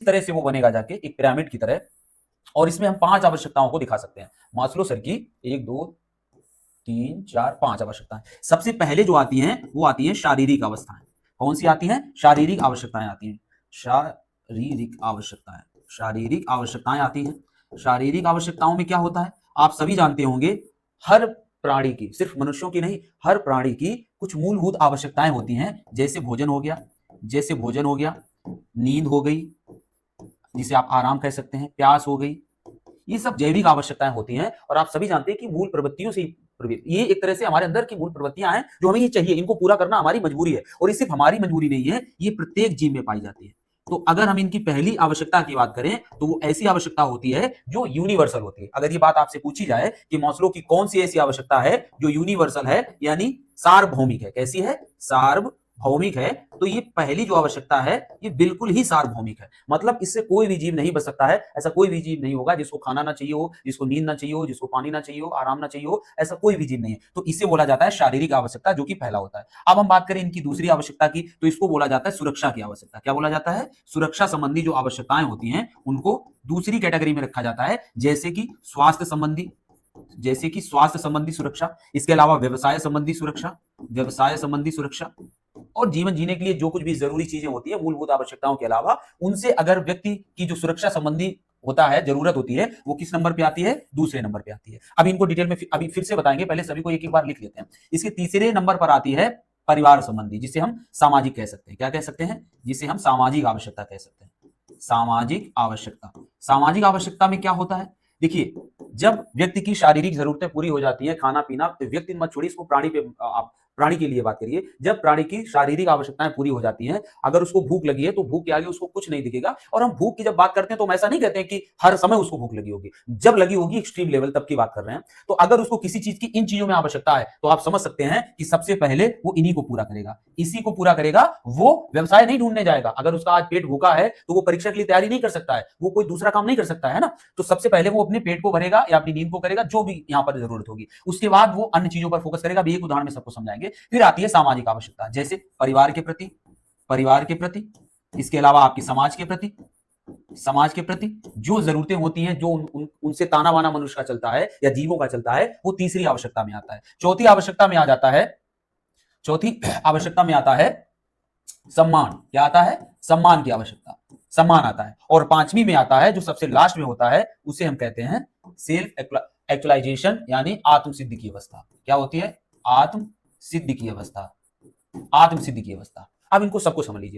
तरह से वो बनेगा जाके एक पिरामिड की तरह, और इसमें हम 5 आवश्यकताओं को दिखा सकते हैं। मास्लो सर की 1 2 3 4 5 आवश्यकताएं। सबसे पहले जो आती हैं वो आती हैं शारीरिक अवस्थाएं। कौन सी आती हैं? शारीरिक आवश्यकताएं आती हैं। शारीरिक आवश्यकताएं, शारीरिक आवश्यकताएं आती हैं। शारीरिक आवश्यकताओं में क्या होता है आप सभी जानते होंगे। हर प्राणी की, सिर्फ मनुष्यों की नहीं, हर प्राणी की कुछ मूलभूत आवश्यकताएं होती हैं। जैसे भोजन हो गया, जैसे भोजन हो गया, नींद हो गई, जिसे आप आराम कह सकते हैं, प्यास हो गई, ये सब जैविक आवश्यकताएं होती हैं। और आप सभी जानते हैं कि मूल प्रवृत्तियों से ये एक तरह से हमारे अंदर की मूल प्रवृत्तियां हैं जो हमें ये चाहिए, इनको पूरा करना हमारी मजबूरी है। और ये सिर्फ हमारी मजबूरी नहीं है, ये प्रत्येक जीव में पाई जाती है। तो अगर हम इनकी पहली आवश्यकता की बात करें तो वो ऐसी आवश्यकता होती है जो यूनिवर्सल होती है। अगर ये बात आपसे पूछी जाए कि मास्लो की कौन सी ऐसी आवश्यकता है जो यूनिवर्सल है, यानी सार्वभौमिक है, कैसी है? सार्वभौमिक है, तो ये पहली जो आवश्यकता है ये बिल्कुल ही सार्वभौमिक है। मतलब इससे कोई भी जीव नहीं बच सकता है। ऐसा कोई भी जीव नहीं होगा जिसको खाना ना चाहिए हो, जिसको नींद ना चाहिए हो, जिसको पानी ना चाहिए हो, आराम ना चाहिए हो, ऐसा कोई भी जीव नहीं है। तो इसे बोला जाता है शारीरिक आवश्यकता, जो कि पहला होता है। अब हम बात करें इनकी दूसरी आवश्यकता की, तो इसको बोला जाता है सुरक्षा की आवश्यकता। क्या बोला जाता है? सुरक्षा संबंधी जो आवश्यकताएं होती हैं उनको दूसरी कैटेगरी में रखा जाता है। जैसे कि स्वास्थ्य संबंधी, जैसे कि स्वास्थ्य संबंधी सुरक्षा, इसके अलावा व्यवसाय संबंधी सुरक्षा, व्यवसाय संबंधी सुरक्षा, और जीवन जीने के लिए जो कुछ भी जरूरी चीजें होती है मूलभूत आवश्यकताओं के अलावा, उनसे अगर व्यक्ति की जो सुरक्षा संबंधी होता है, जरूरत होती है, वो किस नंबर पे आती है? दूसरे नंबर पे आती है। अब इनको डिटेल में अभी फिर से बताएंगे, पहले सभी को एक एक बार लिख लेते हैं। इसके तीसरे नंबर पर आती है परिवार संबंधी, जिसे हम सामाजिक कह सकते हैं। क्या कह सकते हैं? जिसे हम सामाजिक आवश्यकता कह सकते हैं। सामाजिक आवश्यकता, सामाजिक आवश्यकता में क्या होता है? देखिए, जब व्यक्ति की शारीरिक जरूरतें पूरी हो जाती हैं, खाना पीना, तो व्यक्ति मत छोड़िए, इसको प्राणी पे आप प्राणी के लिए बात करिए। जब प्राणी की शारीरिक आवश्यकताएं पूरी हो जाती हैं, अगर उसको भूख लगी है तो भूख के आगे उसको कुछ नहीं दिखेगा। और हम भूख की जब बात करते हैं तो हम ऐसा नहीं कहते हैं कि हर समय उसको भूख लगी होगी, जब लगी होगी एक्सट्रीम लेवल तब की बात कर रहे हैं। तो अगर उसको किसी चीज की इन चीजों में आवश्यकता है तो आप समझ सकते हैं कि सबसे पहले वो इन्हीं को पूरा करेगा, इसी को पूरा करेगा। वो व्यवसाय नहीं ढूंढने जाएगा। अगर उसका आज पेट भूखा है तो वो परीक्षा के लिए तैयारी नहीं कर सकता है, वो कोई दूसरा काम नहीं कर सकता है ना। तो सबसे पहले वो अपने पेट को भरेगा या अपनी नींद को करेगा, जो भी यहां पर जरूरत होगी। उसके बाद वो अन्य चीजों पर फोकस करेगा। अभी एक उदाहरण में सबको समझाएंगे। फिर आती है सामाजिक आवश्यकता, जैसे परिवार के प्रति, परिवार के प्रति, इसके अलावा आपकी समाज के प्रति, समाज के प्रति जो जरूरतें होती हैं, जो उनसे ताना बाना मनुष्य का चलता है या जीवों का चलता है, वो तीसरी आवश्यकता में आता है। चौथी आवश्यकता में आ जाता है, चौथी आवश्यकता में आता है सम्मान। क्या आता है? सम्मान की आवश्यकता, सम्मान आता है। और पांचवी में आता है जो सबसे लास्ट में होता है, उसे हम कहते हैं सेल्फ एक्चुअलाइजेशन, यानी आत्म सिद्धि की अवस्था। क्या होती है? आत्म सिद्धि की अवस्था, आत्म सिद्धि की अवस्था। अब इनको सबको समझ लीजिए।